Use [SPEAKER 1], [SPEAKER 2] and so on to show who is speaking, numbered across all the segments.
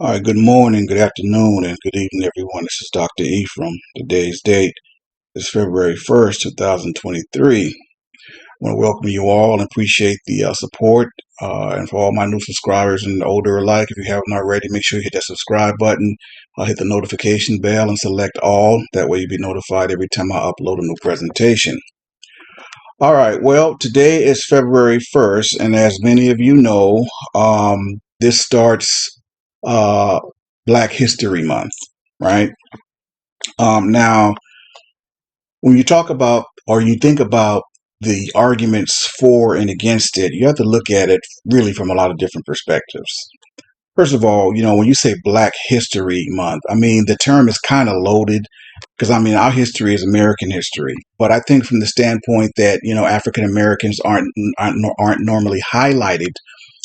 [SPEAKER 1] All right, good morning, good afternoon, and good evening, everyone. This is Dr. Ephraim. Today's date is February 1st, 2023. I want to welcome you all and appreciate the support. And for all my new subscribers and older alike, if you haven't already, make sure you hit that subscribe button, hit the notification bell, and select all. That way you'll be notified every time I upload a new presentation. All right, well, today is February 1st, and as many of you know, this starts uh, Black History Month, right? Now, when you talk about or you think about the arguments for and against it, you have to look at it really from a lot of different perspectives. First of all, when you say Black History Month, I mean, the term is kind of loaded because, I mean, our history is American history. But I think from the standpoint that, African Americans aren't normally highlighted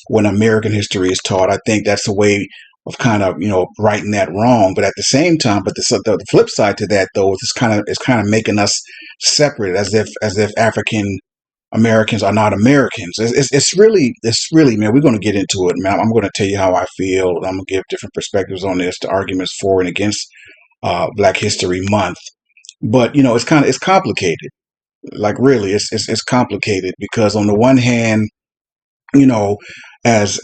[SPEAKER 1] when American history is taught, I think that's a way of kind of, righting that wrong. But at the same time, but the flip side to that, though, is it's kind of making us separate as if African Americans are not Americans. It's really, man, we're going to get into it, man. I'm going to tell you how I feel. I'm going to give different perspectives on this, the arguments for and against Black History Month. But, it's complicated. Like, really, it's complicated because on the one hand, you know, as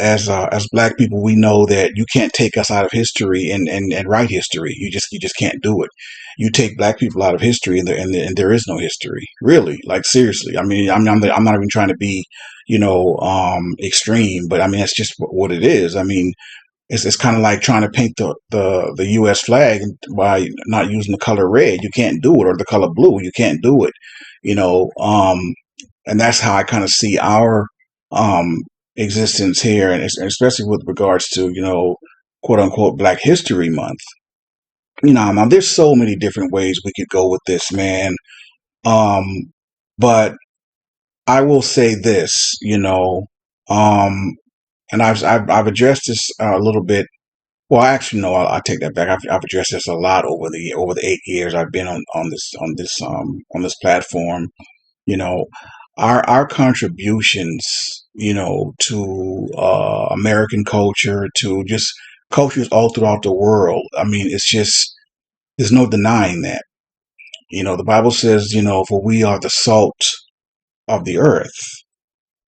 [SPEAKER 1] Black people, we know that you can't take us out of history and write history. You just can't do it. You take Black people out of history, and there is no history. Really, like, seriously. I mean, I'm not even trying to be, extreme, but I mean that's just what it is. I mean, it's kind of like trying to paint the U.S. flag by not using the color red. You can't do it, or the color blue. You can't do it. You know, and that's how I kind of see our um, existence here, and especially with regards to quote unquote Black History Month. There's so many different ways we could go with this, man. Um, but I will say this, um, and I've addressed this a little bit. Well, actually, no, I'll take that back. I've addressed this a lot over the 8 years I've been on this platform. You know, our contributions, to American culture, to just cultures all throughout the world. I mean, it's just there's no denying that. The Bible says, for we are the salt of the earth,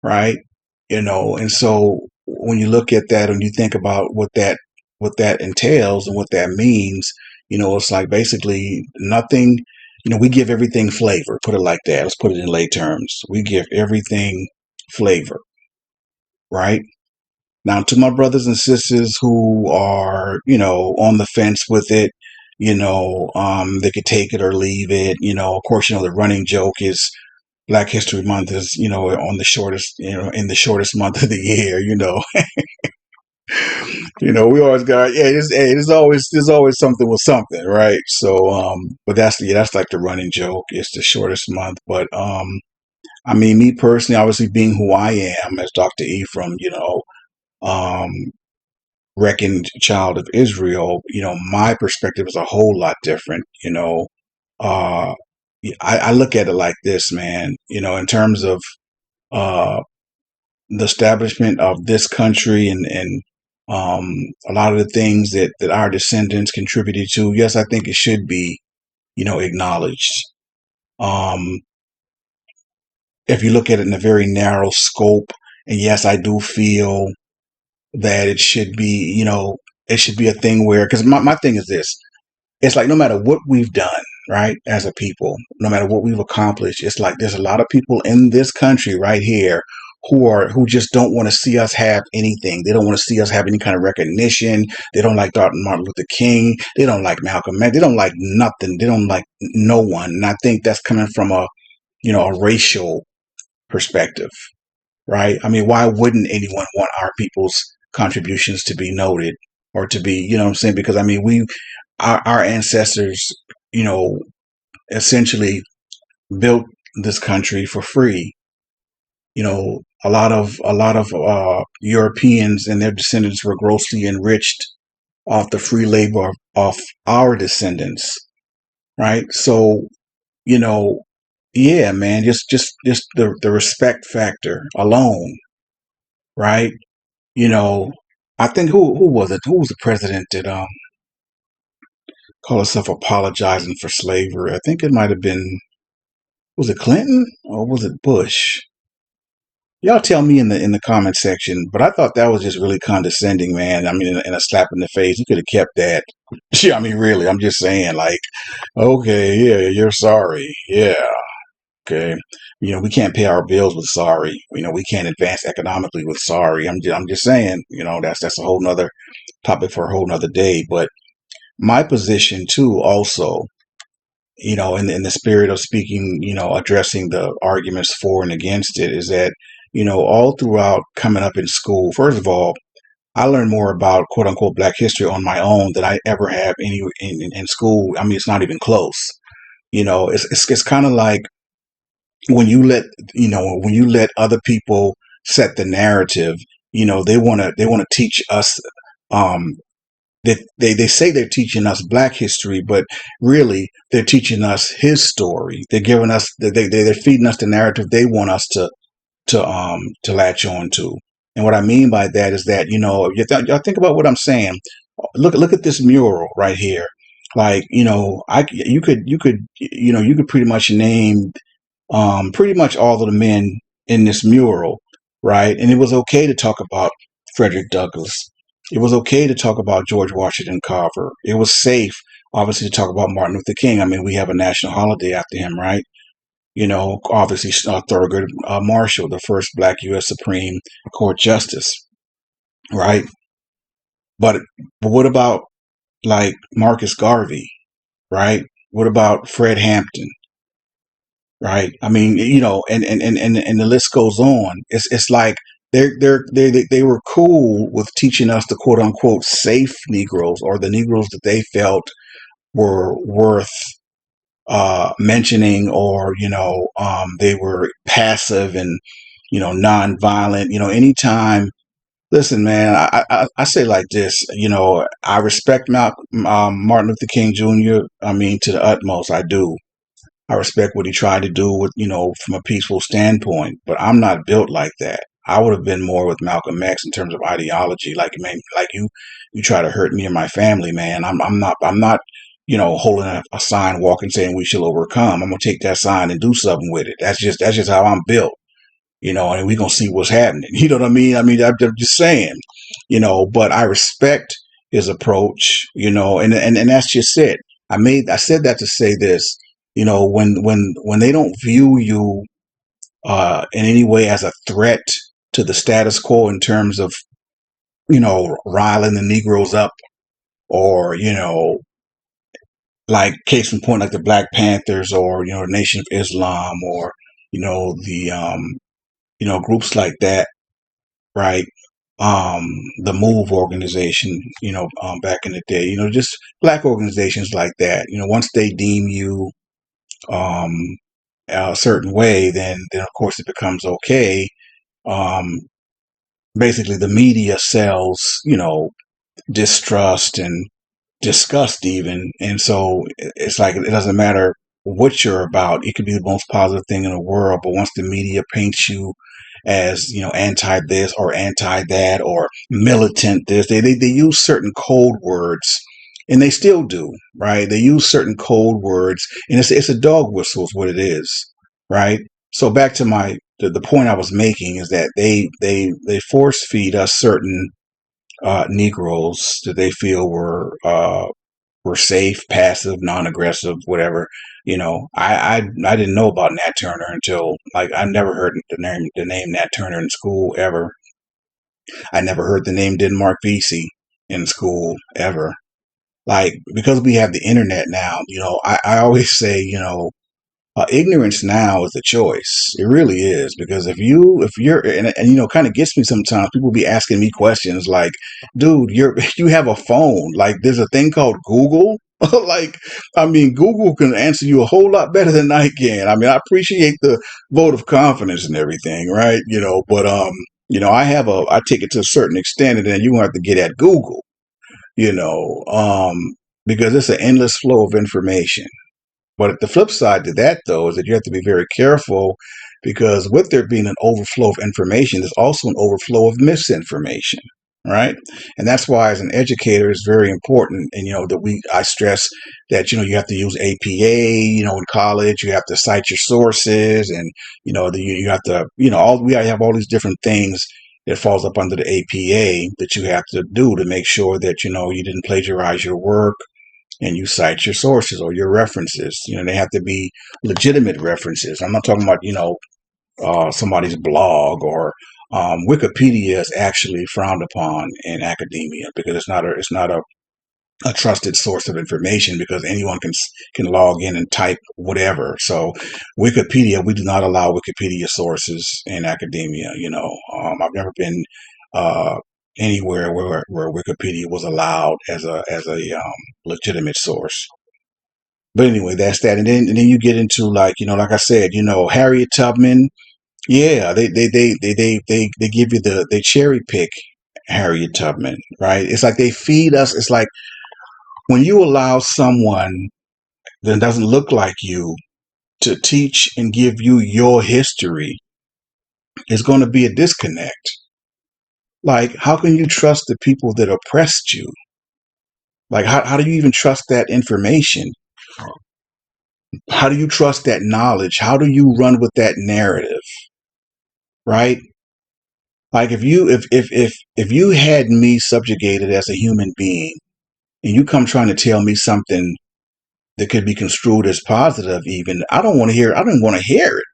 [SPEAKER 1] right? And so when you look at that and you think about what that entails and what that means, it's like basically nothing. We give everything flavor. Put it like that. Let's put it in lay terms. We give everything flavor, right? Now, to my brothers and sisters who are, on the fence with it, they could take it or leave it. Of course, the running joke is Black History Month is, on the shortest, in the shortest month of the year. We always got, yeah, there's always something with something, right? So, but that's like the running joke. It's the shortest month, but I mean, me personally, obviously being who I am as Dr. Ephraim, um, reckoned child of Israel, my perspective is a whole lot different. Uh, I look at it like this, man. In terms of uh the establishment of this country and um, a lot of the things that our descendants contributed to. Yes, I think it should be, acknowledged. Um, if you look at it in a very narrow scope, and yes, I do feel that it should be a thing where, because my thing is this, it's like no matter what we've done, right, as a people, no matter what we've accomplished, it's like there's a lot of people in this country right here who just don't want to see us have anything. They don't want to see us have any kind of recognition. They don't like Martin Luther King. They don't like Malcolm X. They don't like nothing. They don't like no one. And I think that's coming from a racial perspective, right? I mean, why wouldn't anyone want our people's contributions to be noted or to be, what I'm saying? Because I mean, our ancestors, you know, essentially built this country for free. A lot of Europeans and their descendants were grossly enriched off the free labor of our descendants, right? So, you know, yeah, man, just the respect factor alone, right? You know, I think who was it? Who was the president that called himself apologizing for slavery? I think it might have been, was it Clinton or was it Bush? Y'all tell me in the comment section. But I thought that was just really condescending, man. I mean, in a slap in the face. You could have kept that. Yeah, I mean, really, I'm just saying, like, okay, yeah, you're sorry, yeah, okay. You know, we can't pay our bills with sorry. You know, we can't advance economically with sorry. I'm just saying. You know, that's a whole nother topic for a whole nother day. But my position too, also, you know, in the spirit of speaking, you know, addressing the arguments for and against it, is that, you know, all throughout coming up in school, first of all, I learned more about quote unquote Black history on my own than I ever have in school. I mean, it's not even close. You know, it's kind of like when you let, you know, when you let other people set the narrative. You know, they want to teach us. Um, they say they're teaching us Black history, but really they're teaching us his story. They're giving us they're feeding us the narrative they want us to latch on to. And what I mean by that is that, you know, y'all think about what I'm saying. Look at this mural right here. Like, you know, you could pretty much name pretty much all of the men in this mural, right? And it was okay to talk about Frederick Douglass. It was okay to talk about George Washington Carver. It was safe, obviously, to talk about Martin Luther King. I mean, we have a national holiday after him, right? You know, obviously, Thurgood Marshall, the first Black U.S. Supreme Court Justice, right? But but what about like Marcus Garvey, right? What about Fred Hampton? Right. I mean, you know, and the list goes on. It's like they were cool with teaching us the quote unquote safe Negroes, or the Negroes that they felt were worth mentioning, or, you know, they were passive and, you know, nonviolent. You know, anytime. Listen, man, I say like this. You know, I respect Martin Luther King Jr. I mean, to the utmost, I do. I respect what he tried to do with, you know, from a peaceful standpoint, but I'm not built like that. I would have been more with Malcolm X in terms of ideology. Like, man, like you try to hurt me and my family, man. I'm not, you know, holding a sign, walking, saying we shall overcome. I'm gonna take that sign and do something with it. That's just how I'm built, you know. And we gonna see what's happening. You know what I mean? I mean, I'm just saying, you know. But I respect his approach, you know, and that's just it. I said that to say this, you know, when they don't view you in any way as a threat to the status quo in terms of, you know, riling the Negroes up, or, you know, like case in point, like the Black Panthers, or, you know, the Nation of Islam, or, you know, the you know, groups like that, right? Um, the Move organization, you know, back in the day, you know, just Black organizations like that. You know, once they deem you um, a certain way, then of course it becomes okay. Um, Basically, the media sells, you know, distrust and disgust even, and so it's like it doesn't matter what you're about. It could be the most positive thing in the world, but once the media paints you as, you know, anti this or anti that or militant this, they use certain code words, and they still do, right? They use certain code words, and it's a dog whistle is what it is, right? So back to the point I was making, is that they force feed us certain Negroes that they feel were safe, passive, non-aggressive, whatever. You know, I didn't know about Nat Turner until, like, I never heard the name Nat Turner in school ever. I never heard the name Denmark Vesey in school ever. Like, because we have the internet now, you know, I always say, you know, ignorance now is a choice. It really is, because if you're, and you know, kind of gets me sometimes. People be asking me questions like, "Dude, you have a phone. Like, there's a thing called Google." Like, I mean, Google can answer you a whole lot better than I can. I mean, I appreciate the vote of confidence and everything, right? You know, but you know, I take it to a certain extent, and then you have to get at Google, you know, because it's an endless flow of information. But the flip side to that, though, is that you have to be very careful, because with there being an overflow of information, there's also an overflow of misinformation, right? And that's why, as an educator, it's very important. And that I stress that you have to use APA. In college, you have to cite your sources, and you have to we have all these different things that falls up under the APA that you have to do to make sure that you didn't plagiarize your work, and you cite your sources or your references. They have to be legitimate references. I'm not talking about somebody's blog or Wikipedia is actually frowned upon in academia because it's not a trusted source of information because anyone can log in and type whatever. So Wikipedia, we do not allow Wikipedia sources in academia. I've never been uh, anywhere where Wikipedia was allowed as a legitimate source. But anyway, that's that. And then you get into, like I said, Harriet Tubman. Yeah, they give you they cherry pick Harriet Tubman, right? It's like they feed us. It's like when you allow someone that doesn't look like you to teach and give you your history, it's going to be a disconnect. Like, how can you trust the people that oppressed you? Like, how do you even trust that information? How do you trust that knowledge? How do you run with that narrative, right? Like, if you had me subjugated as a human being, and you come trying to tell me something that could be construed as positive, even I don't want to hear. I don't want to hear it.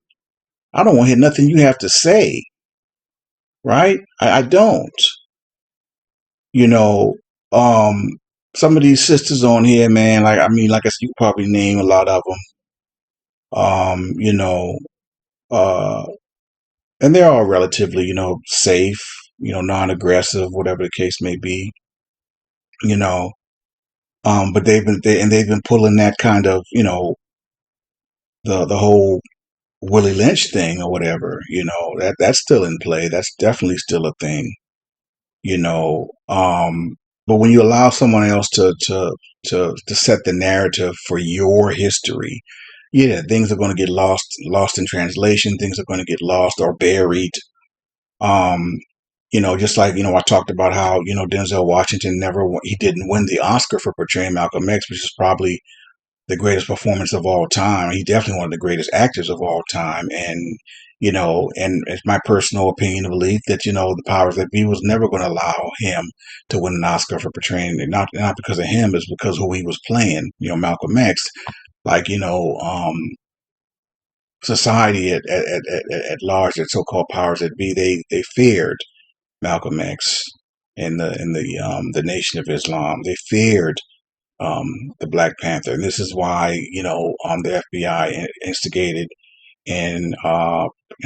[SPEAKER 1] I don't want to hear nothing you have to say, right? I don't. You know, um, some of these sisters on here, man. Like, I mean, like I said, you probably name a lot of them. Um, you know, uh, and they're all relatively, safe, non-aggressive, whatever the case may be. You know, but they've been pulling that kind of, the whole Willie Lynch thing or whatever. That's still in play. That's definitely still a thing. You know, but when you allow someone else to set the narrative for your history, yeah, things are going to get lost in translation. Things are going to get lost or buried. Um, just like I talked about how Denzel Washington he didn't win the Oscar for portraying Malcolm X, which is probably the greatest performance of all time. He's definitely one of the greatest actors of all time. And, and it's my personal opinion and belief that, the powers that be was never going to allow him to win an Oscar for portraying it. Not because of him, it's because who he was playing, Malcolm X. Like, society at large, the so-called powers that be, they feared Malcolm X and the Nation of Islam. They feared the Black Panther. And this is why, the FBI instigated and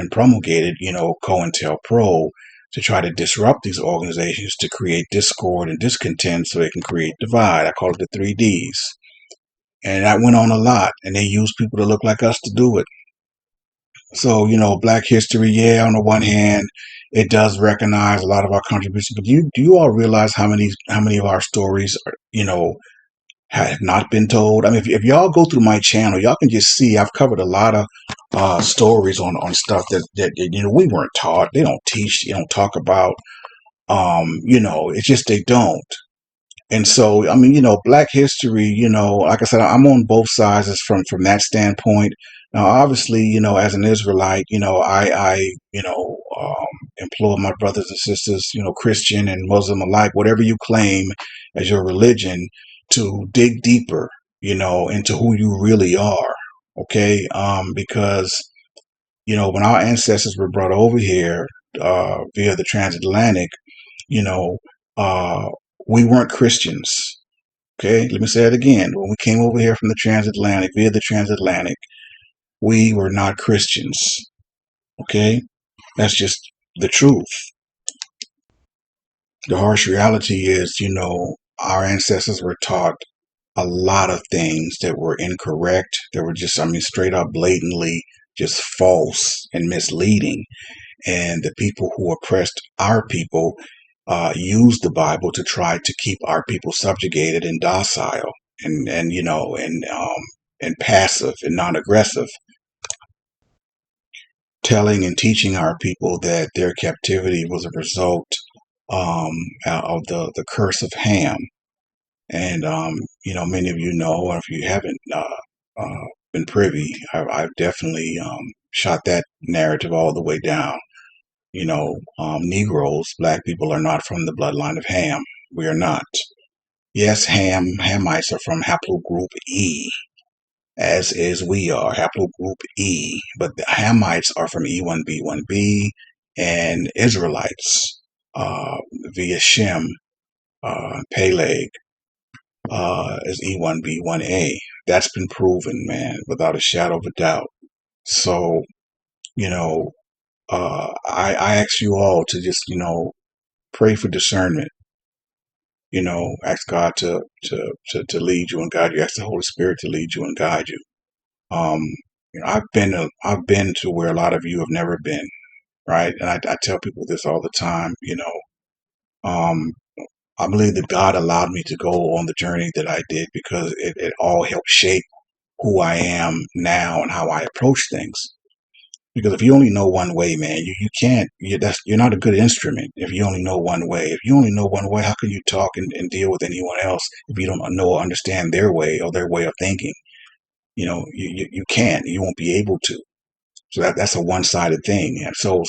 [SPEAKER 1] promulgated, COINTELPRO to try to disrupt these organizations to create discord and discontent so they can create divide. I call it the 3Ds. And that went on a lot. And they used people to look like us to do it. So, Black history, yeah, on the one hand, it does recognize a lot of our contributions. But do you all realize how many of our stories are, have not been told? I mean, if y'all go through my channel, y'all can just see I've covered a lot of stories on stuff that we weren't taught. They don't teach. They don't talk about. It's just they don't. And so, I mean, Black history, like I said, I'm on both sides from that standpoint. Now, obviously, as an Israelite, implore my brothers and sisters, Christian and Muslim alike, whatever you claim as your religion, to dig deeper, into who you really are. Okay. Because, when our ancestors were brought over here, via the transatlantic, you know, uh, we weren't Christians. Okay, let me say it again. When we came over here from the transatlantic, via the transatlantic, we were not Christians. Okay, that's just the truth. The harsh reality is, our ancestors were taught a lot of things that were incorrect, that were just, I mean, straight up blatantly just false and misleading. And the people who oppressed our people used the Bible to try to keep our people subjugated and docile and passive and non-aggressive, telling and teaching our people that their captivity was a result of the curse of Ham. And, many of you know, or if you haven't been privy, I've definitely shot that narrative all the way down. Negroes, black people are not from the bloodline of Ham. We are not. Yes, Hamites are from haplogroup E, as is we are, haplogroup E. But the Hamites are from E1B1B, and Israelites via Shem, Peleg, is E1B1A. That's been proven, man, without a shadow of a doubt. So, I ask you all to just, pray for discernment. Ask God to lead you and guide you. Ask the Holy Spirit to lead you and guide you. Um, I've been to where a lot of you have never been, right? And I tell people this all the time. Um, I believe that God allowed me to go on the journey that I did because it all helped shape who I am now and how I approach things. Because if you only know one way, man, you can't. You're not a good instrument if you only know one way. If you only know one way, how can you talk and deal with anyone else if you don't know or understand their way or their way of thinking? You can't. You won't be able to. So that's a one-sided thing. And so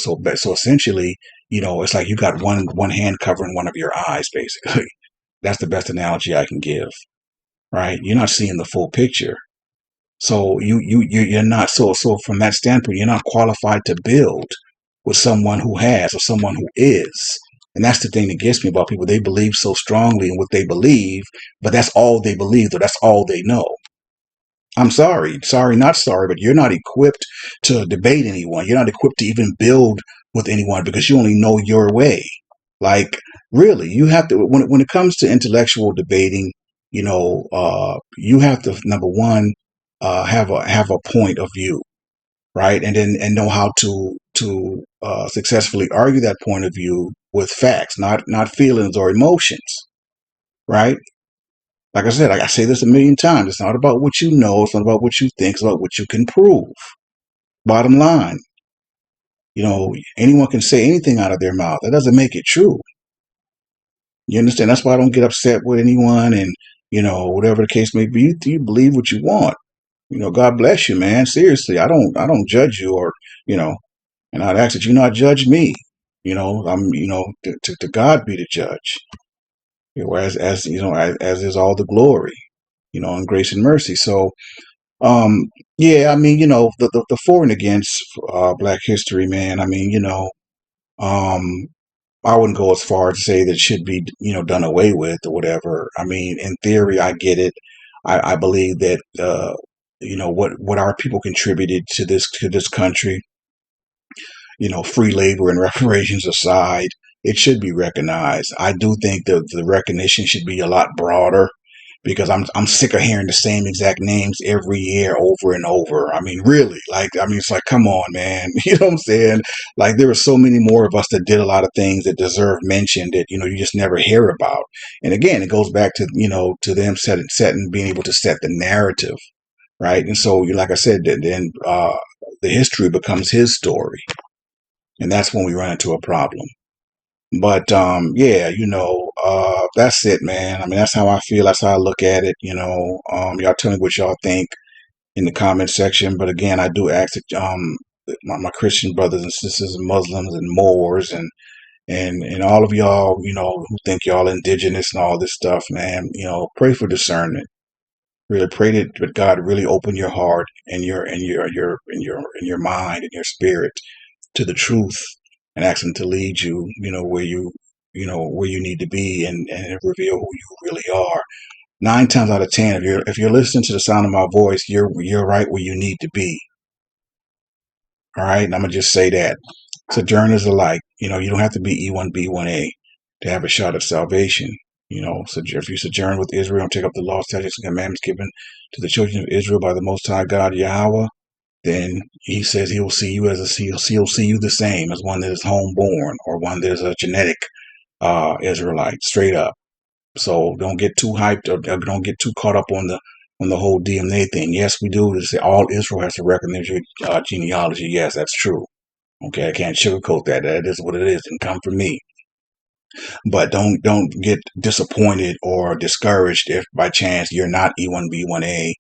[SPEAKER 1] essentially, it's like you got one hand covering one of your eyes, basically. That's the best analogy I can give, right? You're not seeing the full picture. So you're not, so from that standpoint, you're not qualified to build with someone who has or someone who is. And that's the thing that gets me about people. They believe so strongly in what they believe, but that's all they believe, or that's all they know. I'm sorry, not sorry, but you're not equipped to debate anyone. You're not equipped to even build with anyone because you only know your way. Like, really, you have to, when it comes to intellectual debating, you have to, number one, have a point of view, right? And know how to successfully argue that point of view with facts, not feelings or emotions, right? Like I said, I say this a million times. It's not about what you know. It's not about what you think. It's about what you can prove. Bottom line, anyone can say anything out of their mouth. That doesn't make it true. You understand? That's why I don't get upset with anyone and, whatever the case may be. You believe what you want. God bless you, man. Seriously, I don't judge you or, you know, and I'd ask that you not judge me. To God be the judge. As is all the glory, and grace and mercy. So, Um, yeah, I mean, the for and against Black history, man. I mean, um, I wouldn't go as far as to say that it should be, done away with or whatever. I mean, in theory, I get it. I believe that, what our people contributed to this country, free labor and reparations aside, it should be recognized. I do think the recognition should be a lot broader because I'm sick of hearing the same exact names every year over and over. I mean, really, it's like, come on, man. You know what I'm saying? Like, there are so many more of us that did a lot of things that deserve mention that, you just never hear about. And again, it goes back to, to them setting, being able to set the narrative, right? And so, like I said, then the history becomes his story. And that's when we run into a problem. But yeah, that's it, man. I mean, that's how I feel. That's how I look at it. Y'all tell me what y'all think in the comment section. But again, I do ask that my Christian brothers and sisters, and Muslims and Moors, and all of y'all, who think y'all indigenous and all this stuff, man. Pray for discernment. Really pray that God really open your heart and your mind and your spirit to the truth and ask him to lead you, where you need to be and reveal who you really are. 9 times out of 10, if you're listening to the sound of my voice, you're right where you need to be. All right. And I'm gonna just say that. Sojourners alike, you don't have to be E1B1A to have a shot at salvation. So if you sojourn with Israel and take up the law, statutes, and commandments given to the children of Israel by the Most High God Yahweh, then he says he will see you he'll see you the same as one that is homeborn or one that is a genetic Israelite, straight up. So don't get too hyped or don't get too caught up on the whole DNA thing. Yes, we do. To say all Israel has to recognize your genealogy. Yes, that's true. Okay, I can't sugarcoat that. That is what it is. And come from me. But don't get disappointed or discouraged if by chance you're not E1B1A,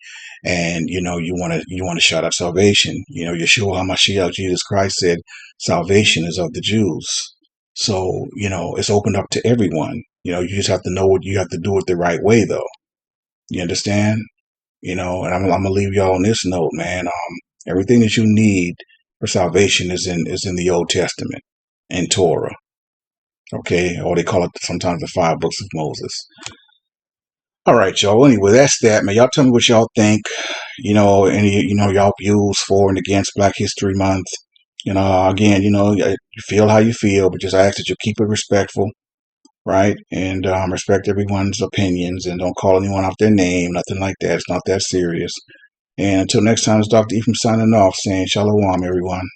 [SPEAKER 1] and you want to shout out salvation. Yeshua HaMashiach, Jesus Christ, said salvation is of the Jews. So it's opened up to everyone. You just have to know what you have to do it the right way, though. You understand? And I'm gonna leave y'all on this note, man. Everything that you need for salvation is in the Old Testament and Torah. Okay, or they call it sometimes the 5 books of Moses. All right, y'all. Anyway, that's that, man. Y'all tell me what y'all think. Any y'all views for and against Black History Month. Again, you feel how you feel, but just ask that you keep it respectful, right? And respect everyone's opinions, and don't call anyone out their name, nothing like that. It's not that serious. And until next time, it's Dr. Ephraim signing off, saying Shalom, everyone.